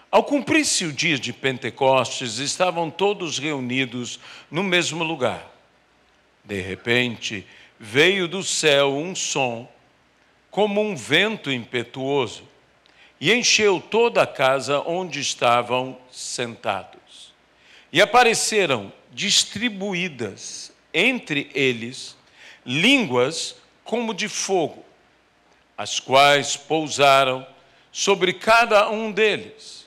Ao cumprir-se o dia de Pentecostes, estavam todos reunidos no mesmo lugar. De repente, veio do céu um som, como um vento impetuoso, e encheu toda a casa onde estavam sentados. E apareceram distribuídas entre eles línguas como de fogo, as quais pousaram sobre cada um deles.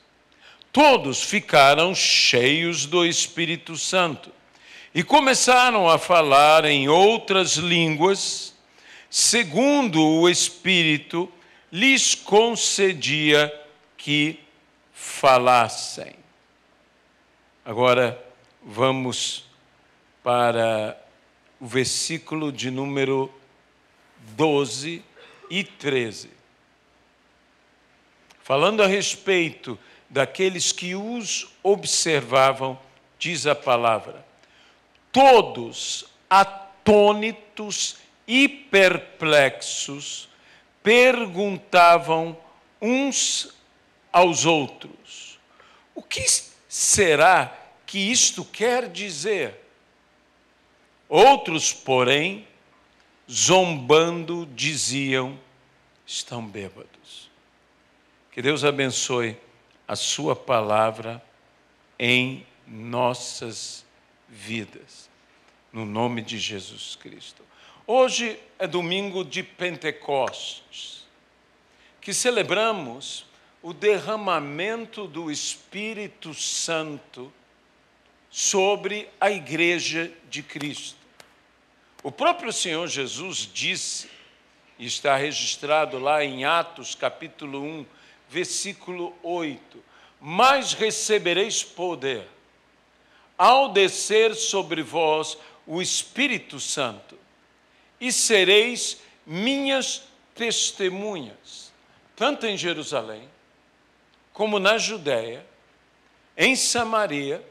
Todos ficaram cheios do Espírito Santo e começaram a falar em outras línguas, segundo o Espírito lhes concedia que falassem. Agora vamos para o versículo de número 12 e 13. Falando a respeito daqueles que os observavam, diz a palavra: todos atônitos e perplexos perguntavam uns aos outros: o que será que isto quer dizer? Outros, porém, zombando, diziam: estão bêbados. Que Deus abençoe a sua palavra em nossas vidas, no nome de Jesus Cristo. Hoje é domingo de Pentecostes, que celebramos o derramamento do Espírito Santo sobre a Igreja de Cristo. O próprio Senhor Jesus disse, e está registrado lá em Atos capítulo 1, versículo 8, mas recebereis poder ao descer sobre vós o Espírito Santo, e sereis minhas testemunhas, tanto em Jerusalém, como na Judéia, em Samaria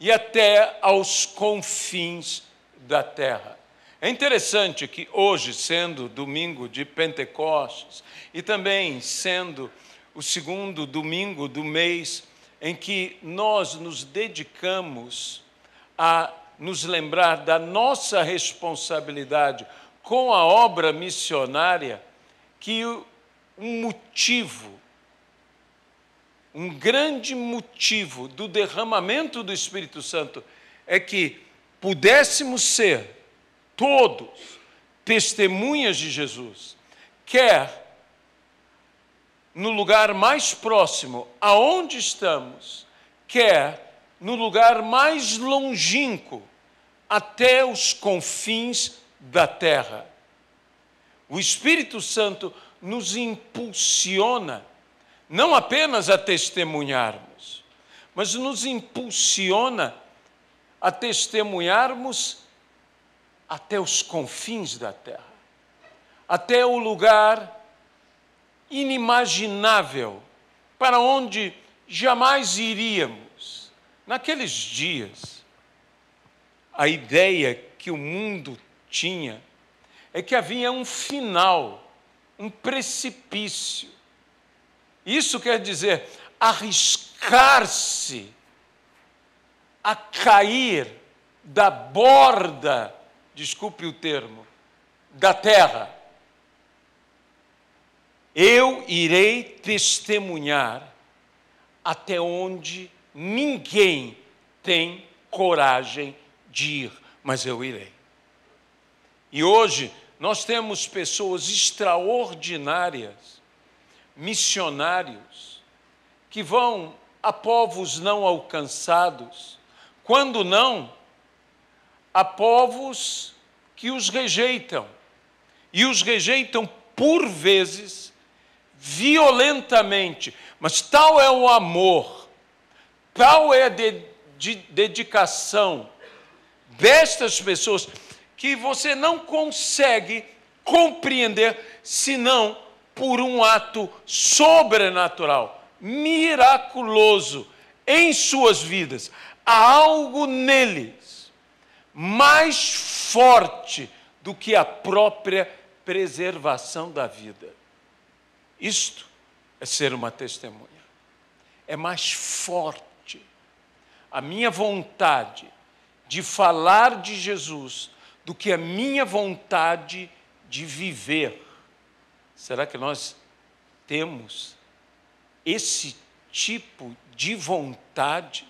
e até aos confins da terra. É interessante que hoje, sendo domingo de Pentecostes, e também sendo o segundo domingo do mês, em que nós nos dedicamos a nos lembrar da nossa responsabilidade com a obra missionária, que um grande motivo do derramamento do Espírito Santo é que pudéssemos ser todos testemunhas de Jesus, quer no lugar mais próximo aonde estamos, quer no lugar mais longínquo, até os confins da terra. O Espírito Santo nos impulsiona não apenas a testemunharmos, mas nos impulsiona a testemunharmos até os confins da terra, até o lugar inimaginável, para onde jamais iríamos. Naqueles dias, a ideia que o mundo tinha é que havia um final, um precipício. Isso quer dizer arriscar-se a cair da borda, desculpe o termo, da terra. Eu irei testemunhar até onde ninguém tem coragem de ir, mas eu irei. E hoje nós temos pessoas extraordinárias, missionários, que vão a povos não alcançados, quando não, a povos que os rejeitam, e os rejeitam por vezes violentamente, mas tal é o amor, tal é a dedicação destas pessoas, que você não consegue compreender senão por um ato sobrenatural, miraculoso em suas vidas. Há algo neles mais forte do que a própria preservação da vida. Isto é ser uma testemunha. é mais forte. A minha vontade de falar de Jesus do que a minha vontade de viver. Será que nós temos esse tipo de vontade?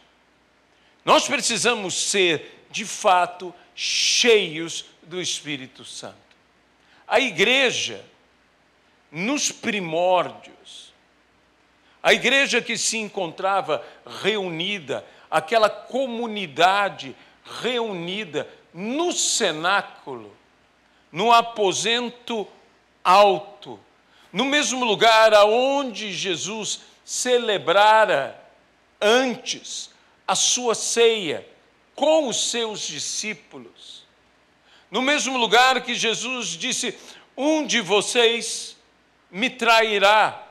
Nós precisamos ser, de fato, cheios do Espírito Santo. A igreja, nos primórdios, a igreja que se encontrava reunida, aquela comunidade reunida no cenáculo, no aposento alto, no mesmo lugar aonde Jesus celebrara antes a sua ceia com os seus discípulos, no mesmo lugar que Jesus disse: um de vocês me trairá,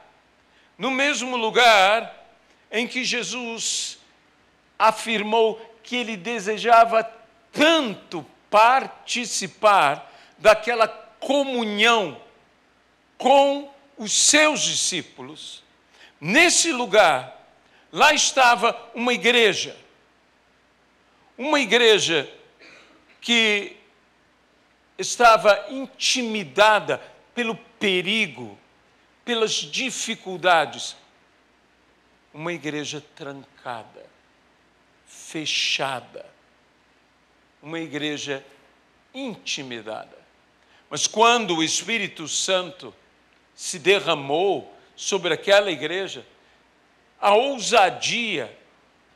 no mesmo lugar em que Jesus afirmou que ele desejava tanto participar daquela comunhão com os seus discípulos. Nesse lugar, lá estava uma igreja que estava intimidada pelo perigo, pelas dificuldades. Uma igreja trancada, fechada, uma igreja intimidada. Mas quando o Espírito Santo se derramou sobre aquela igreja, a ousadia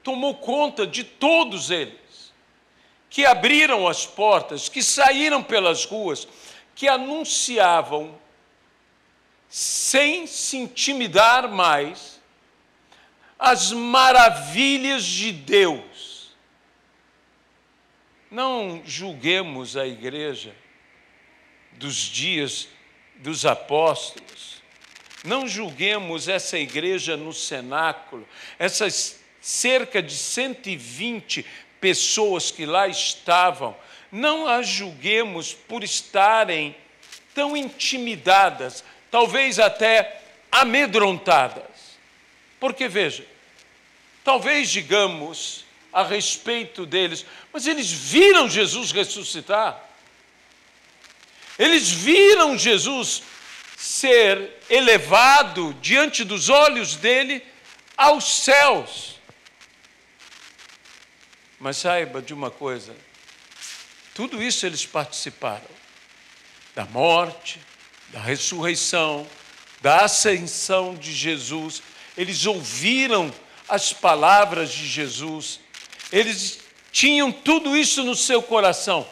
tomou conta de todos eles, que abriram as portas, que saíram pelas ruas, que anunciavam, sem se intimidar mais, as maravilhas de Deus. Não julguemos a igreja dos dias dos apóstolos, não julguemos essa igreja no cenáculo, essas cerca de 120 pessoas que lá estavam, não as julguemos por estarem tão intimidadas, talvez até amedrontadas. Porque, veja, talvez digamos a respeito deles, mas eles viram Jesus ressuscitar. Eles viram Jesus ser elevado diante dos olhos dele aos céus. Mas saiba de uma coisa, tudo isso eles participaram, da morte, da ressurreição, da ascensão de Jesus. Eles ouviram as palavras de Jesus, eles tinham tudo isso no seu coração,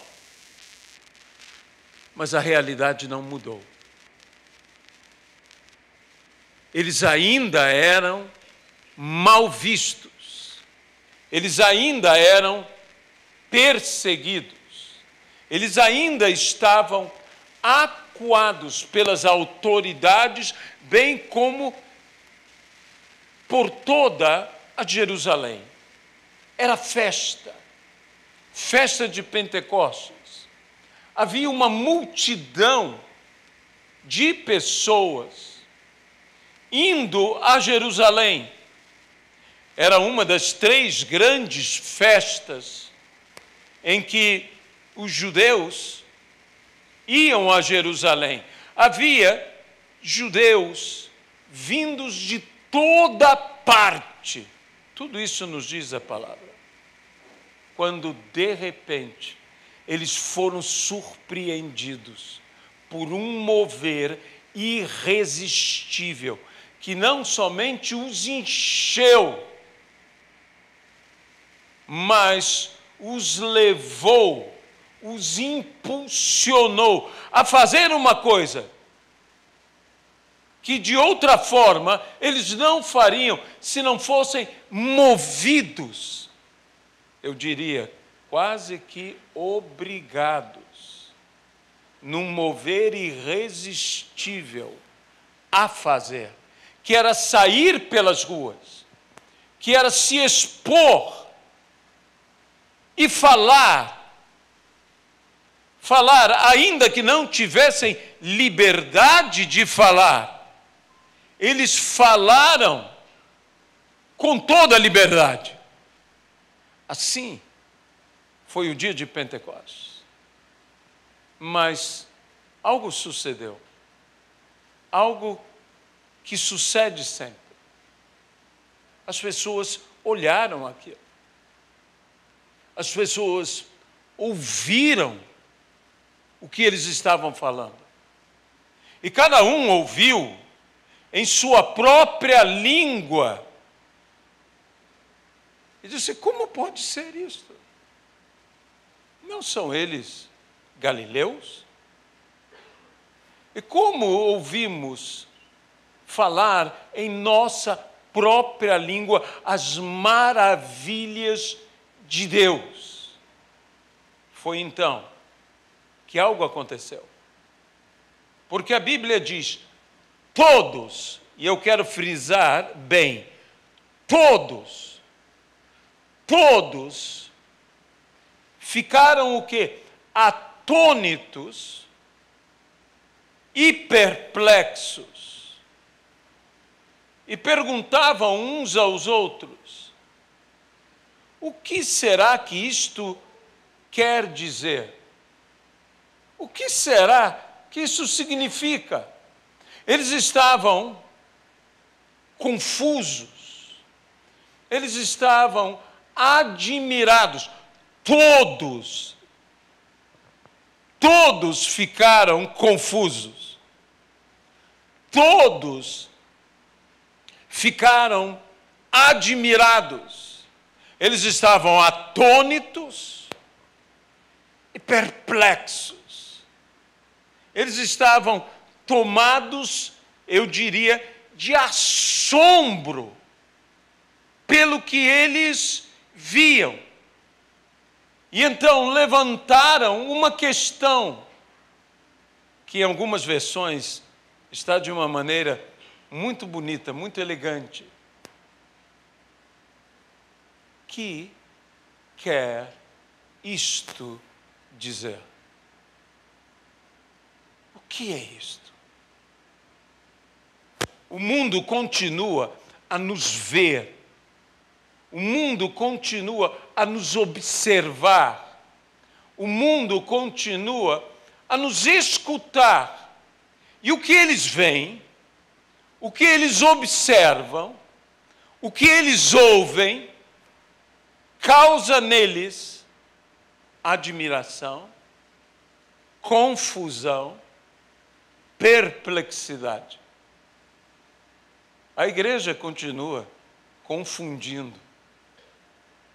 mas a realidade não mudou. Eles ainda eram mal vistos, eles ainda eram perseguidos, eles ainda estavam acuados pelas autoridades, bem como por toda a Jerusalém. Era festa de Pentecostes. Havia uma multidão de pessoas indo a Jerusalém. Era uma das 3 grandes festas em que os judeus iam a Jerusalém. Havia judeus vindos de toda parte. Tudo isso nos diz a palavra. Quando, de repente, eles foram surpreendidos por um mover irresistível, que não somente os encheu, mas os levou, os impulsionou a fazer uma coisa que de outra forma eles não fariam se não fossem movidos, eu diria, quase que obrigados, num mover irresistível a fazer, que era sair pelas ruas, que era se expor e falar, ainda que não tivessem liberdade de falar. Eles falaram com toda a liberdade. Assim foi o dia de Pentecostes. Mas algo sucedeu. Algo que sucede sempre. As pessoas olharam aquilo. As pessoas ouviram o que eles estavam falando. E cada um ouviu em sua própria língua. E disse: como pode ser isto? Não são eles galileus? E como ouvimos falar em nossa própria língua as maravilhas de Deus? Foi então que algo aconteceu. Porque a Bíblia diz: todos, e eu quero frisar bem, todos ficaram o quê? Atônitos e perplexos. E perguntavam uns aos outros: o que será que isto quer dizer? O que será que isso significa? Eles estavam confusos, eles estavam admirados, todos ficaram confusos, todos ficaram admirados, eles estavam atônitos e perplexos. Eles estavam tomados, eu diria, de assombro pelo que eles viam. E então levantaram uma questão que em algumas versões está de uma maneira muito bonita, muito elegante. Que quer isto dizer? O que é isto? O mundo continua a nos ver. O mundo continua a nos observar. O mundo continua a nos escutar. E o que eles veem, o que eles observam, o que eles ouvem, causa neles admiração, confusão, perplexidade. A igreja continua confundindo.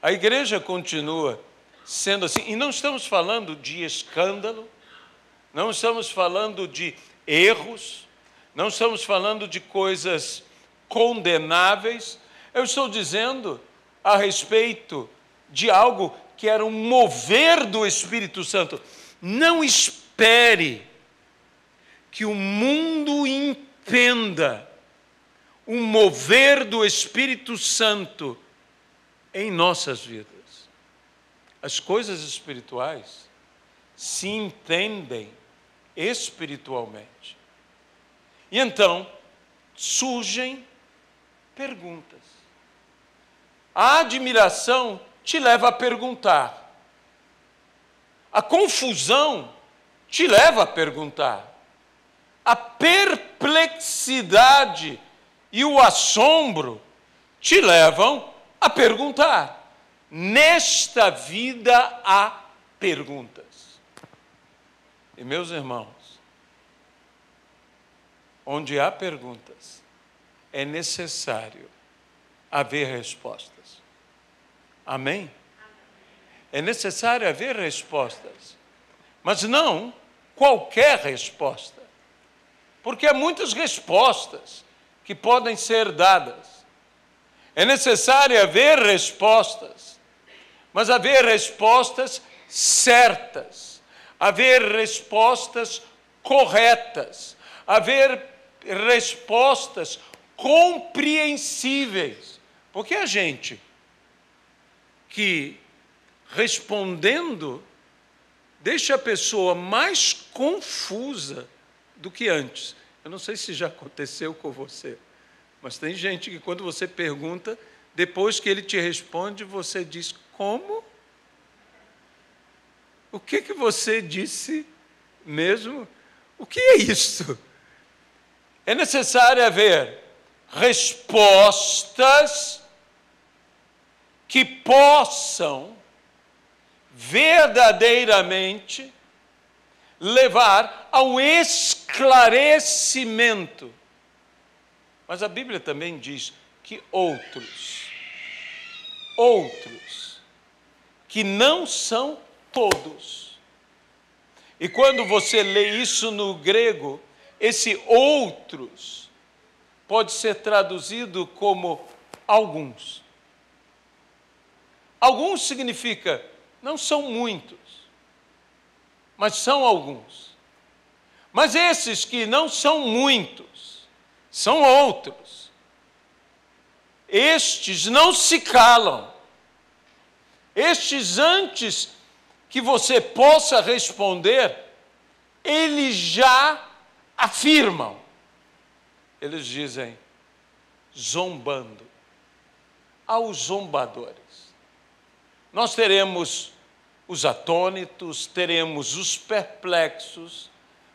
A igreja continua sendo assim. E não estamos falando de escândalo, não estamos falando de erros, não estamos falando de coisas condenáveis. Eu estou dizendo a respeito de algo que era um mover do Espírito Santo. Não espere que o mundo entenda o mover do Espírito Santo em nossas vidas. As coisas espirituais se entendem espiritualmente. E então surgem perguntas. A admiração te leva a perguntar. A confusão te leva a perguntar. A perplexidade e o assombro te levam a perguntar. Nesta vida há perguntas. E meus irmãos, onde há perguntas, é necessário haver respostas. Amém? É necessário haver respostas, mas não qualquer resposta, porque há muitas respostas que podem ser dadas. É necessário haver respostas, mas haver respostas certas, haver respostas corretas, haver respostas compreensíveis, porque a gente que respondendo deixa a pessoa mais confusa do que antes. Eu não sei se já aconteceu com você, mas tem gente que quando você pergunta, depois que ele te responde, você diz: como? O que você disse mesmo? O que é isso? É necessário haver respostas que possam verdadeiramente levar ao esclarecimento. Mas a Bíblia também diz que outros, que não são todos. E quando você lê isso no grego, esse outros pode ser traduzido como alguns. Alguns significa, não são muitos, mas são alguns. Mas esses que não são muitos, são outros. Estes não se calam. Estes, antes que você possa responder, eles já afirmam. Eles dizem, zombando, aos zombadores. Nós teremos os atônitos, teremos os perplexos,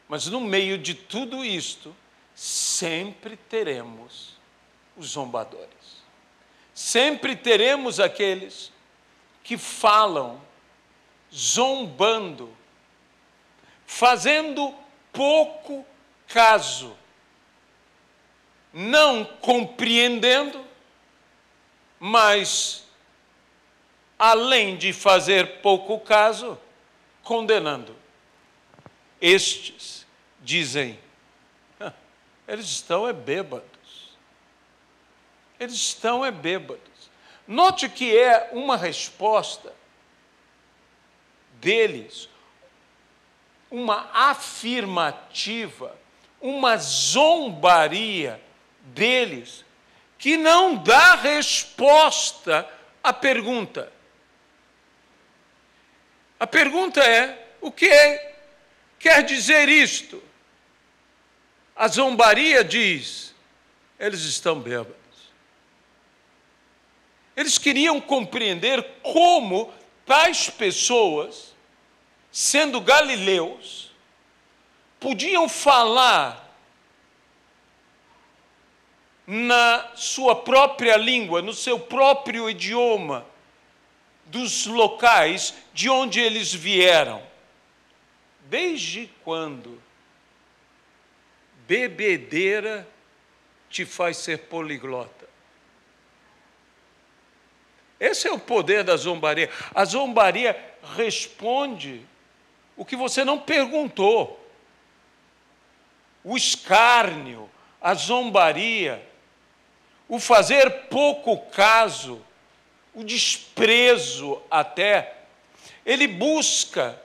mas no meio de tudo isto, sempre teremos os zombadores. Sempre teremos aqueles que falam zombando, fazendo pouco caso, não compreendendo, mas, além de fazer pouco caso, condenando. Estes dizem, eles estão bêbados. Eles estão bêbados. Note que é uma resposta deles, uma afirmativa, uma zombaria deles, que não dá resposta à pergunta. A pergunta é, o que quer dizer isto? A zombaria diz, eles estão bêbados. Eles queriam compreender como tais pessoas, sendo galileus, podiam falar na sua própria língua, no seu próprio idioma, dos locais de onde eles vieram. Desde quando bebedeira te faz ser poliglota? Esse é o poder da zombaria. A zombaria responde o que você não perguntou. O escárnio, a zombaria, o fazer pouco caso, o desprezo até, ele busca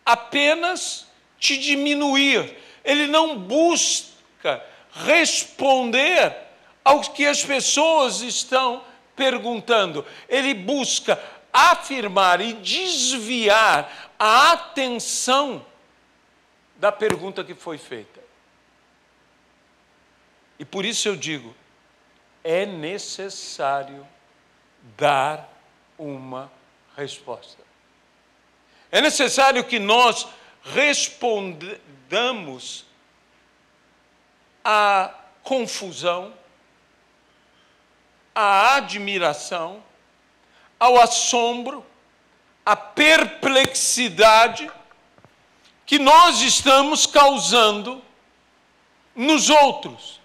apenas te diminuir. Ele não busca responder ao que as pessoas estão perguntando. Ele busca afirmar e desviar a atenção da pergunta que foi feita. E por isso eu digo, é necessário dar uma resposta. É necessário que nós respondamos à confusão, à admiração, ao assombro, à perplexidade que nós estamos causando nos outros.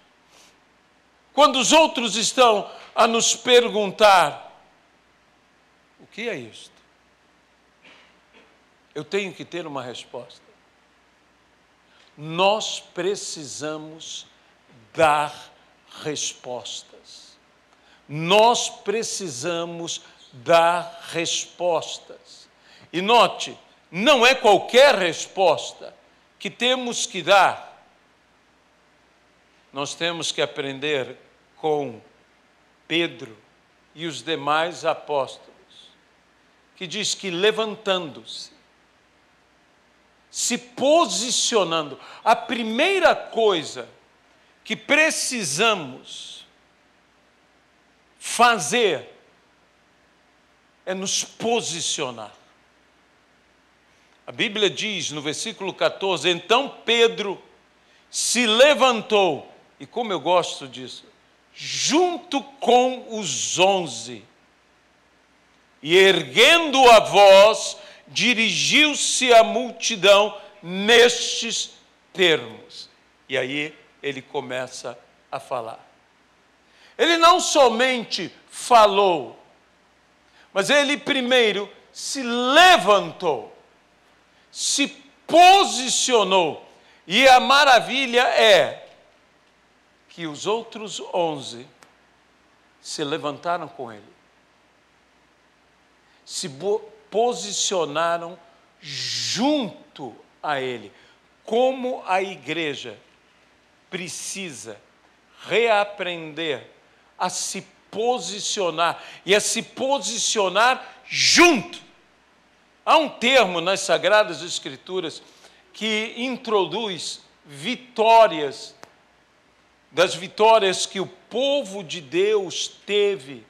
Quando os outros estão a nos perguntar, o que é isto? Eu tenho que ter uma resposta. Nós precisamos dar respostas. Nós precisamos dar respostas. E note, não é qualquer resposta que temos que dar. Nós temos que aprender com Pedro e os demais apóstolos, que diz que levantando-se, se posicionando, a primeira coisa que precisamos Fazer é nos posicionar. A Bíblia diz no versículo 14, então Pedro se levantou, e como eu gosto disso, junto com os 11, e erguendo a voz, dirigiu-se à multidão nestes termos. E aí ele começa a falar. Ele não somente falou, mas ele primeiro se levantou, se posicionou. E a maravilha é que os outros 11 se levantaram com ele. Se posicionaram junto a ele. Como a igreja precisa reaprender a se posicionar e a se posicionar junto. Há um termo nas Sagradas Escrituras que introduz vitórias, das vitórias que o povo de Deus teve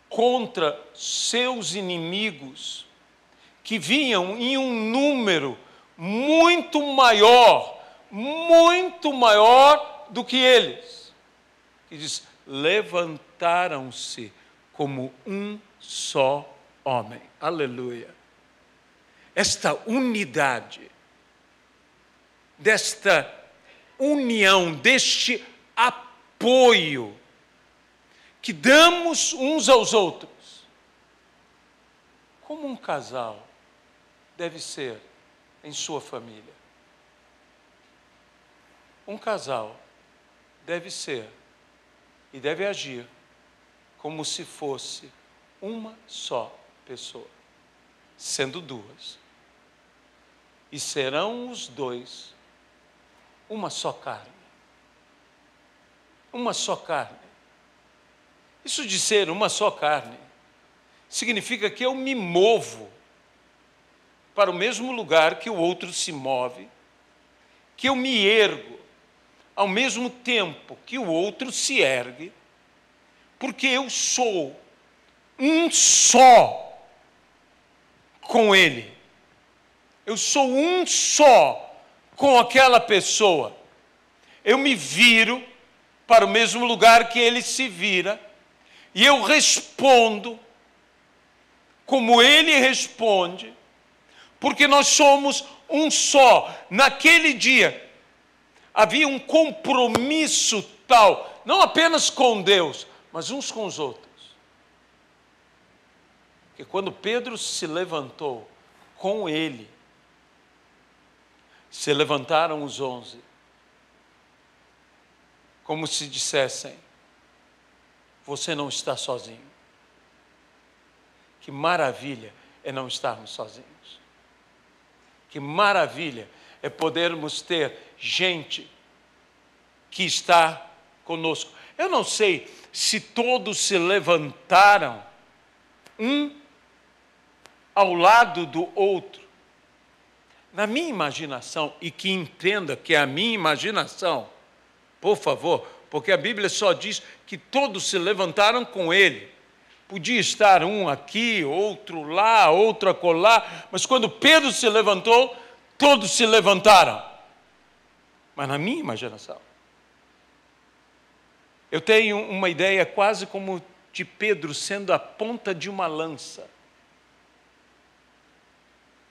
contra seus inimigos, que vinham em um número muito maior do que eles. Que diz, levantaram-se como um só homem. Aleluia. Esta unidade, desta união, deste apoio que damos uns aos outros, como um casal deve ser em sua família. Um casal deve ser e deve agir como se fosse uma só pessoa, sendo duas. E serão os dois uma só carne. Uma só carne. Isso de ser uma só carne significa que eu me movo para o mesmo lugar que o outro se move, que eu me ergo ao mesmo tempo que o outro se ergue, porque eu sou um só com ele. Eu sou um só com aquela pessoa. Eu me viro para o mesmo lugar que ele se vira e eu respondo como ele responde, porque nós somos um só. Naquele dia havia um compromisso tal, não apenas com Deus, mas uns com os outros. Que quando Pedro se levantou com ele, se levantaram os 11, como se dissessem, você não está sozinho. Que maravilha é não estarmos sozinhos. Que maravilha é podermos ter gente que está conosco. Eu não sei se todos se levantaram um ao lado do outro. Na minha imaginação, e que entenda que é a minha imaginação, por favor, porque a Bíblia só diz que todos se levantaram com ele. Podia estar um aqui, outro lá, outro acolá, mas quando Pedro se levantou, todos se levantaram. Mas na minha imaginação, eu tenho uma ideia quase como de Pedro sendo a ponta de uma lança.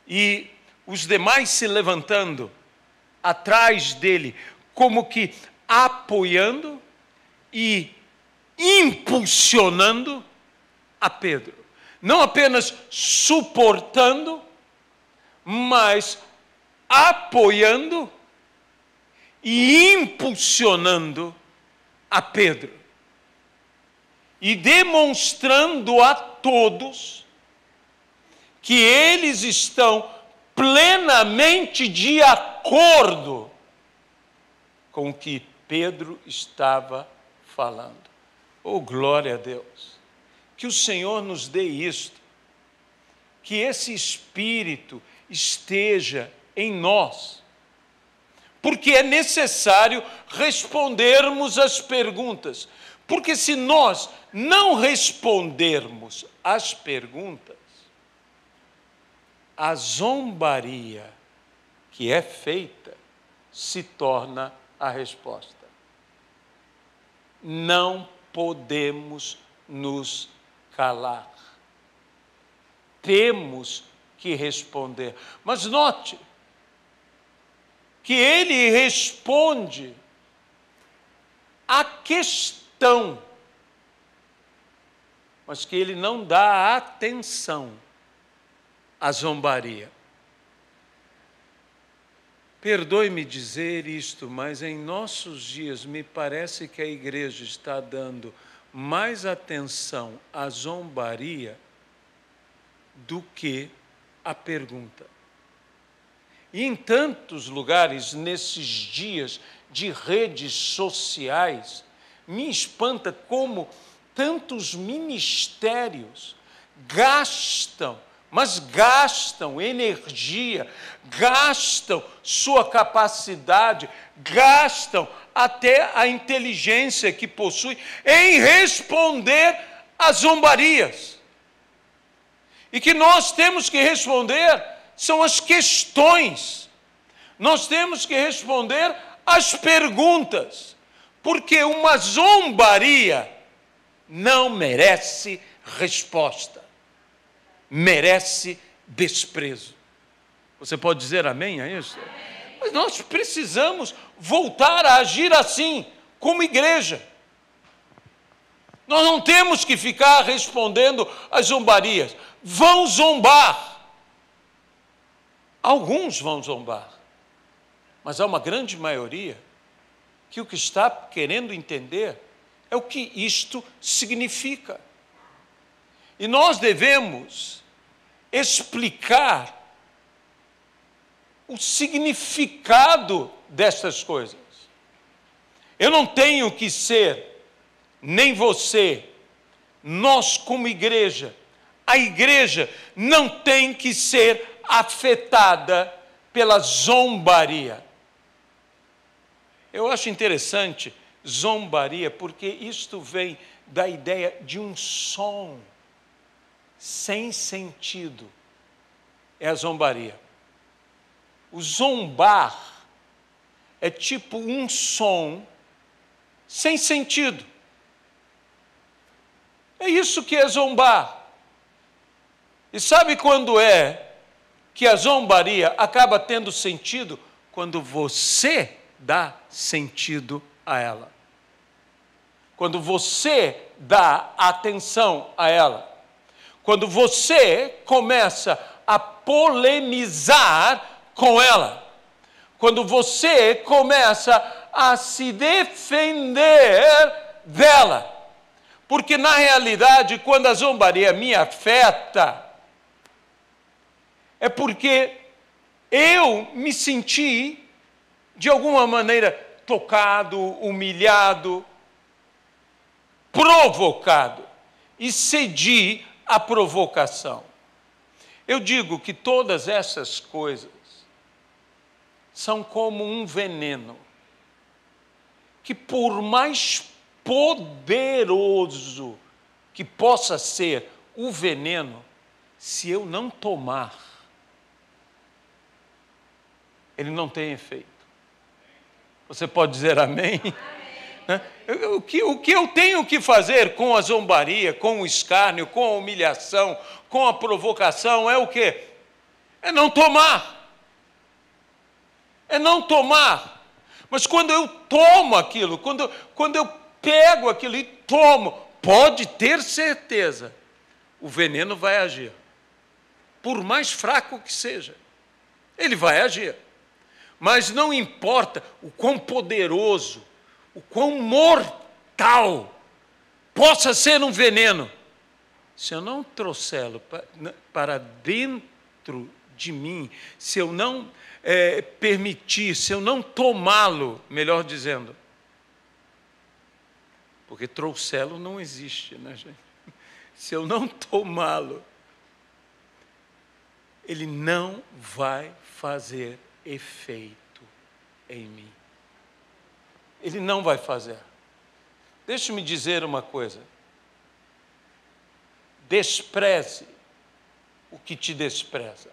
E os demais se levantando atrás dele, como que apoiando e impulsionando a Pedro. Não apenas suportando, mas apoiando e impulsionando a Pedro. E demonstrando a todos que eles estão plenamente de acordo com o que Pedro estava falando. Oh, glória a Deus! Que o Senhor nos dê isto, que esse Espírito esteja em nós, porque é necessário respondermos as perguntas, Porque se nós não respondermos às perguntas, a zombaria que é feita se torna a resposta. Não podemos nos calar. Temos que responder. Mas note que ele responde à questão, mas que ele não dá atenção à zombaria. Perdoe-me dizer isto, mas em nossos dias me parece que a igreja está dando mais atenção à zombaria do que à pergunta. E em tantos lugares, nesses dias de redes sociais, me espanta como tantos ministérios gastam energia, gastam sua capacidade, gastam até a inteligência que possui em responder às zombarias. E que nós temos que responder são as questões. Nós temos que responder às perguntas, porque uma zombaria não merece resposta. Merece desprezo. Você pode dizer amém a isso? Amém. Mas nós precisamos voltar a agir assim, como igreja. Nós não temos que ficar respondendo às zombarias. Vão zombar. Alguns vão zombar. Mas há uma grande maioria que o que está querendo entender é o que isto significa. E nós devemos explicar o significado dessas coisas. Eu não tenho que ser, nem você, nós como igreja, a igreja não tem que ser afetada pela zombaria. Eu acho interessante zombaria, porque isto vem da ideia de um som sem sentido. É a zombaria. O zombar é tipo um som sem sentido. É isso que é zombar. E sabe quando é que a zombaria acaba tendo sentido? Quando você dá sentido a ela. Quando você dá atenção a ela. Quando você começa a polemizar com ela. Quando você começa a se defender dela. Porque, na realidade, quando a zombaria me afeta, é porque eu me senti, de alguma maneira, tocado, humilhado, provocado, e cedi à provocação. Eu digo que todas essas coisas são como um veneno, que por mais poderoso que possa ser o veneno, se eu não tomar, ele não tem efeito. Você pode dizer amém? O que eu tenho que fazer com a zombaria, com o escárnio, com a humilhação, com a provocação, é o quê? É não tomar. É não tomar. Mas quando eu tomo aquilo, quando eu pego aquilo e tomo, pode ter certeza, o veneno vai agir. Por mais fraco que seja, ele vai agir. Mas não importa o quão poderoso, o quão mortal possa ser um veneno, se eu não trouxê-lo para dentro de mim, se eu não permitir, se eu não tomá-lo, melhor dizendo, porque trouxê-lo não existe, né, gente? Se eu não tomá-lo, ele não vai fazer efeito em mim. Ele não vai fazer. Deixe-me dizer uma coisa. Despreze o que te despreza.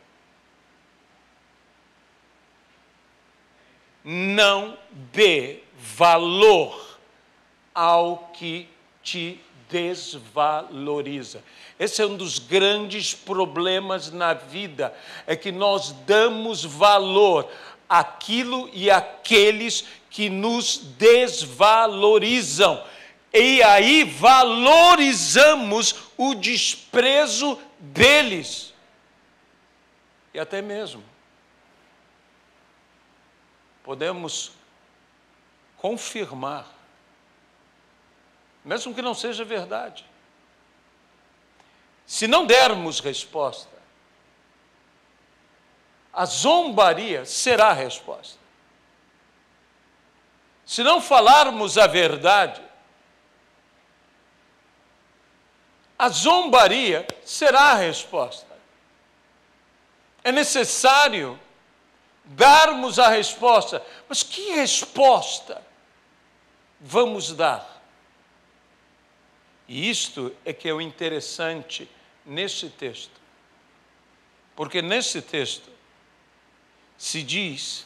Não dê valor ao que te desvaloriza. Esse é um dos grandes problemas na vida, é que nós damos valor àquilo e àqueles que nos desvalorizam. E aí valorizamos o desprezo deles. E até mesmo podemos confirmar, mesmo que não seja verdade. Se não dermos resposta, a zombaria será a resposta. Se não falarmos a verdade, a zombaria será a resposta. É necessário darmos a resposta. Mas que resposta vamos dar? E isto é que é o interessante nesse texto. Porque nesse texto se diz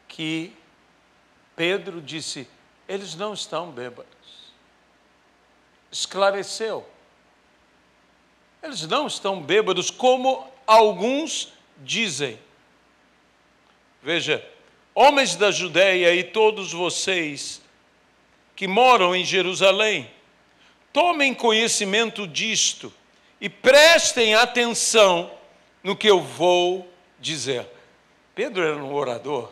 que Pedro disse, eles não estão bêbados. Esclareceu. Eles não estão bêbados como alguns dizem. Veja, homens da Judeia e todos vocês que moram em Jerusalém, tomem conhecimento disto e prestem atenção no que eu vou dizer. Pedro era um orador.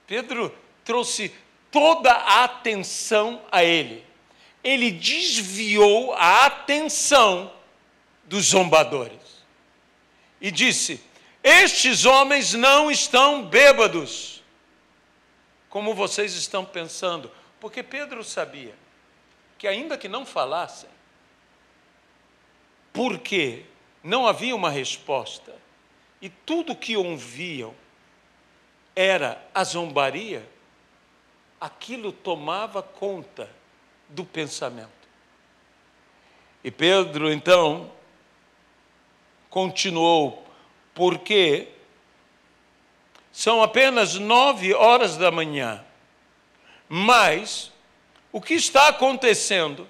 Pedro trouxe toda a atenção a ele. Ele desviou a atenção dos zombadores e disse, estes homens não estão bêbados, como vocês estão pensando. Porque Pedro sabia que ainda que não falassem, porque não havia uma resposta, e tudo que ouviam era a zombaria, aquilo tomava conta do pensamento. E Pedro, então, continuou, porque são apenas 9 horas da manhã, mas o que está acontecendo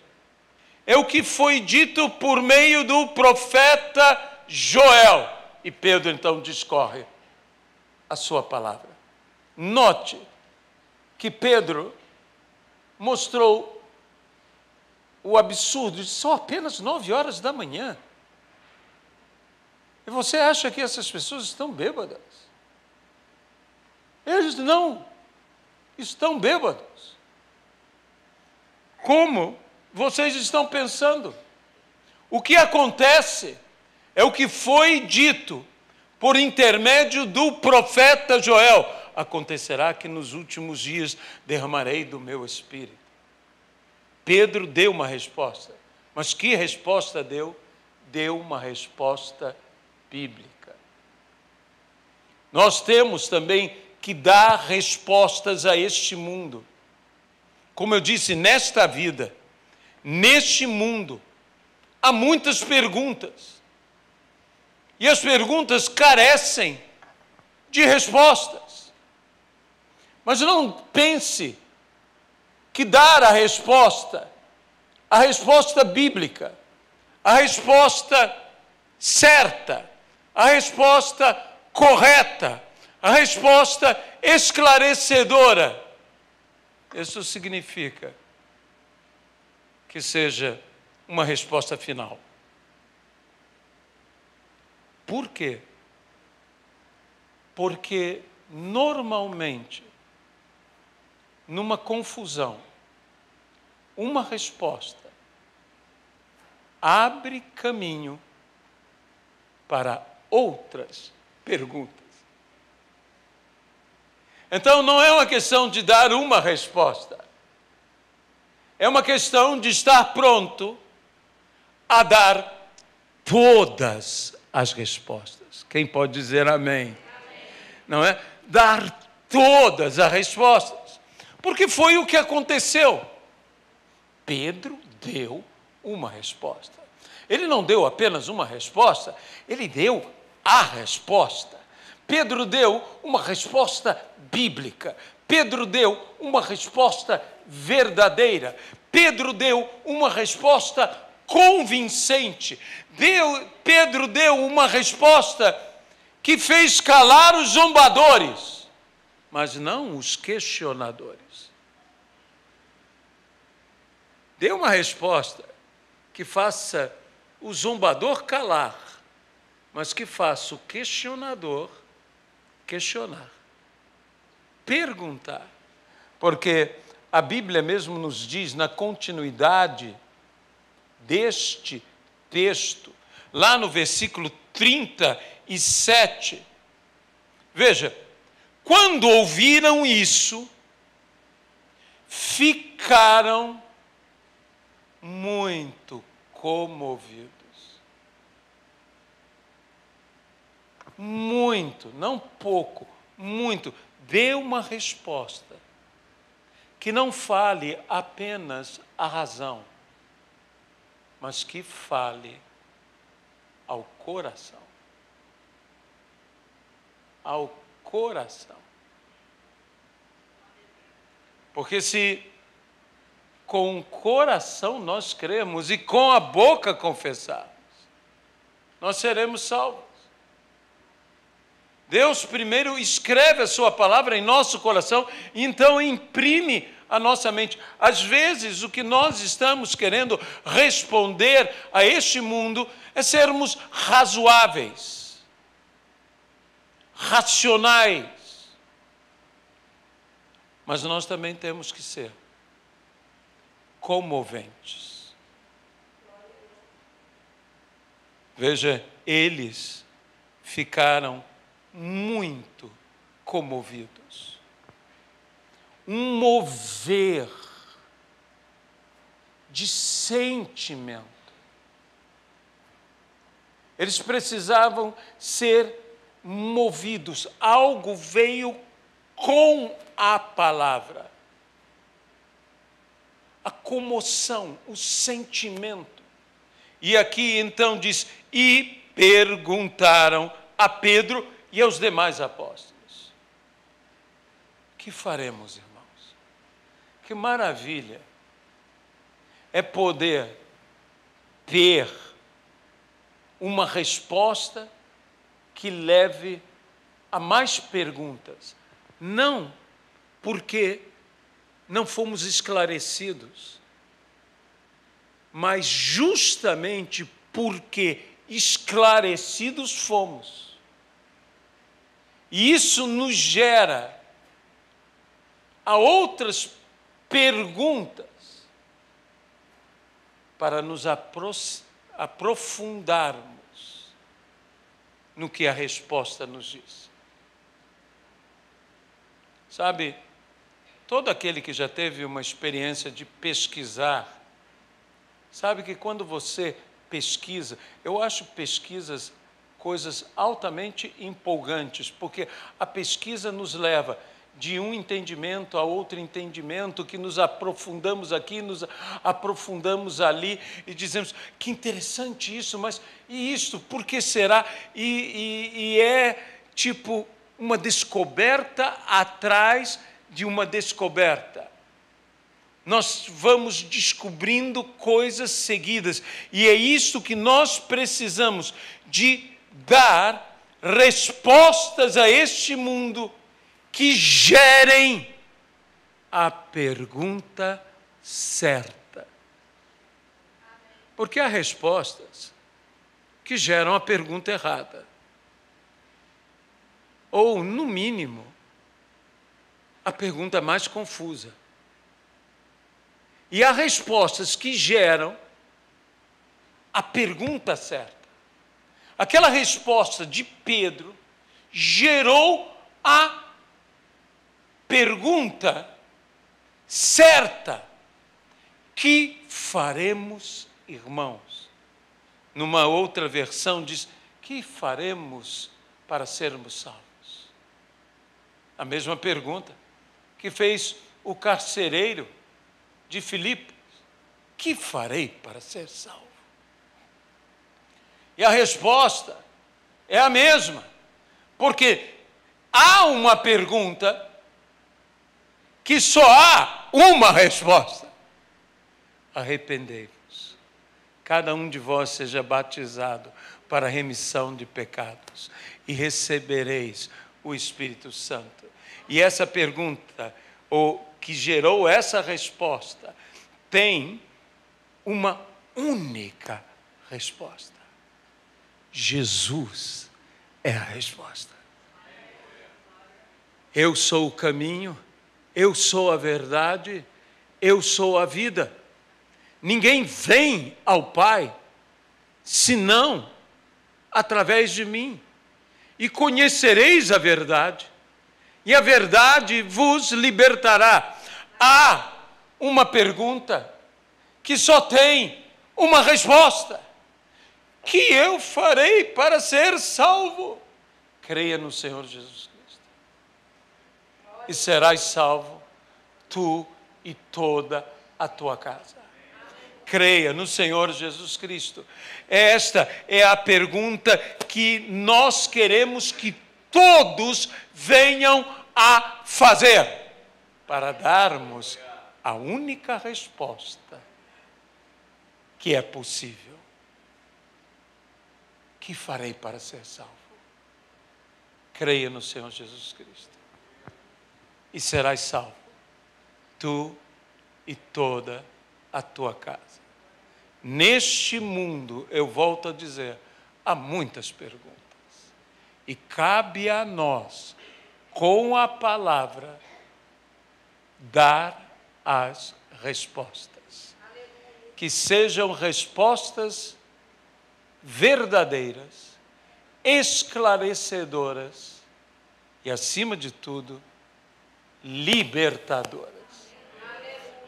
é o que foi dito por meio do profeta Joel. E Pedro, então, discorre a sua palavra. Note que Pedro mostrou o absurdo de são apenas 9 horas da manhã. E você acha que essas pessoas estão bêbadas? Eles não estão bêbados. Como vocês estão pensando? O que acontece é o que foi dito por intermédio do profeta Joel. Acontecerá que nos últimos dias derramarei do meu espírito. Pedro deu uma resposta. Mas que resposta deu? Deu uma resposta bíblica. Nós temos também que dar respostas a este mundo. Como eu disse, nesta vida, neste mundo, há muitas perguntas. E as perguntas carecem de respostas. Mas não pense que dar a resposta bíblica, a resposta certa, a resposta correta, a resposta esclarecedora, isso significa que seja uma resposta final. Por quê? Porque normalmente, numa confusão, uma resposta abre caminho para outras perguntas. Então, não é uma questão de dar uma resposta. É uma questão de estar pronto a dar todas as respostas. Quem pode dizer amém? Não é? Dar todas as respostas. Porque foi o que aconteceu. Pedro deu uma resposta. Ele não deu apenas uma resposta, ele deu a resposta. Pedro deu uma resposta bíblica. Pedro deu uma resposta verdadeira. Pedro deu uma resposta convincente. Pedro deu uma resposta que fez calar os zombadores, mas não os questionadores. Deu uma resposta que faça o zombador calar, mas que faça o questionador questionar, perguntar. Porque a Bíblia mesmo nos diz, na continuidade deste texto, lá no versículo 37, veja, quando ouviram isso, ficaram muito comovidos. Muito, não pouco, muito. Dê uma resposta que não fale apenas a razão, mas que fale ao coração. Ao coração. Porque se com o coração nós cremos e com a boca confessarmos, nós seremos salvos. Deus primeiro escreve a sua palavra em nosso coração, e então imprime a nossa mente. Às vezes, o que nós estamos querendo responder a este mundo é sermos razoáveis, racionais. Mas nós também temos que ser comoventes. Veja, eles ficaram muito comovidos. Um mover de sentimento. Eles precisavam ser movidos. Algo veio com a palavra. A comoção, o sentimento. E aqui então diz, e perguntaram a Pedro e aos demais apóstolos: que faremos, irmãos? Que maravilha é poder ter uma resposta que leve a mais perguntas. Não porque não fomos esclarecidos, mas justamente porque esclarecidos fomos. E isso nos gera a outras perguntas para nos aprofundarmos no que a resposta nos diz. Sabe, todo aquele que já teve uma experiência de pesquisar, sabe que quando você pesquisa, eu acho pesquisas coisas altamente empolgantes, porque a pesquisa nos leva de um entendimento a outro entendimento, que nos aprofundamos aqui, nos aprofundamos ali, e dizemos, que interessante isso, mas e isto, por que será? E é tipo uma descoberta atrás de uma descoberta. Nós vamos descobrindo coisas seguidas, e é isso que nós precisamos, de dar respostas a este mundo que gerem a pergunta certa. Porque há respostas que geram a pergunta errada. Ou, no mínimo, a pergunta mais confusa. E há respostas que geram a pergunta certa. Aquela resposta de Pedro gerou a pergunta certa. Que faremos, irmãos? Numa outra versão diz, que faremos para sermos salvos? A mesma pergunta que fez o carcereiro de Filipos. que farei para ser salvo? E a resposta é a mesma, porque há uma pergunta que só há uma resposta. Arrependei-vos. Cada um de vós seja batizado para a remissão de pecados e recebereis o Espírito Santo. E essa pergunta, que gerou essa resposta, tem uma única resposta. Jesus é a resposta. Eu sou o caminho, eu sou a verdade, eu sou a vida. Ninguém vem ao Pai senão através de mim. E conhecereis a verdade, e a verdade vos libertará. Há uma pergunta que só tem uma resposta: que eu farei para ser salvo? Creia no Senhor Jesus Cristo, e serás salvo, tu e toda a tua casa. Creia no Senhor Jesus Cristo. Esta é a pergunta que nós queremos que todos venham a fazer, para darmos a única resposta que é possível. Que farei para ser salvo? Creia no Senhor Jesus Cristo, e serás salvo, tu e toda a tua casa. Neste mundo, eu volto a dizer, há muitas perguntas, e cabe a nós, com a palavra, dar as respostas. Que sejam respostas verdadeiras, esclarecedoras e, acima de tudo, libertadoras.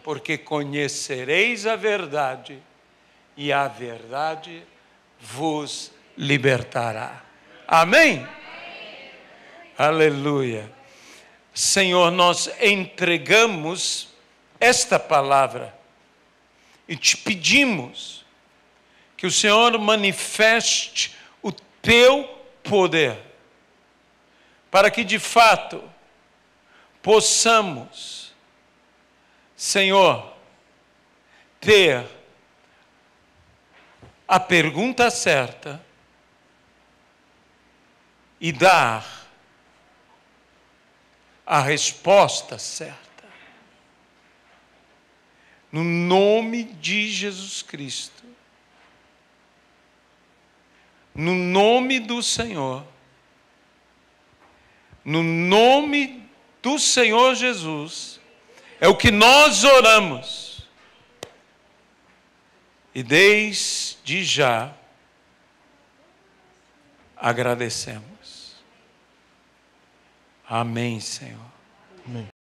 Porque conhecereis a verdade e a verdade vos libertará. Amém? Aleluia. Senhor, nós entregamos esta palavra e te pedimos que o Senhor manifeste o teu poder, para que de fato possamos, Senhor, ter a pergunta certa e dar a resposta certa. No nome de Jesus Cristo, no nome do Senhor, no nome do Senhor Jesus, é o que nós oramos. E desde já agradecemos. Amém, Senhor. Amém.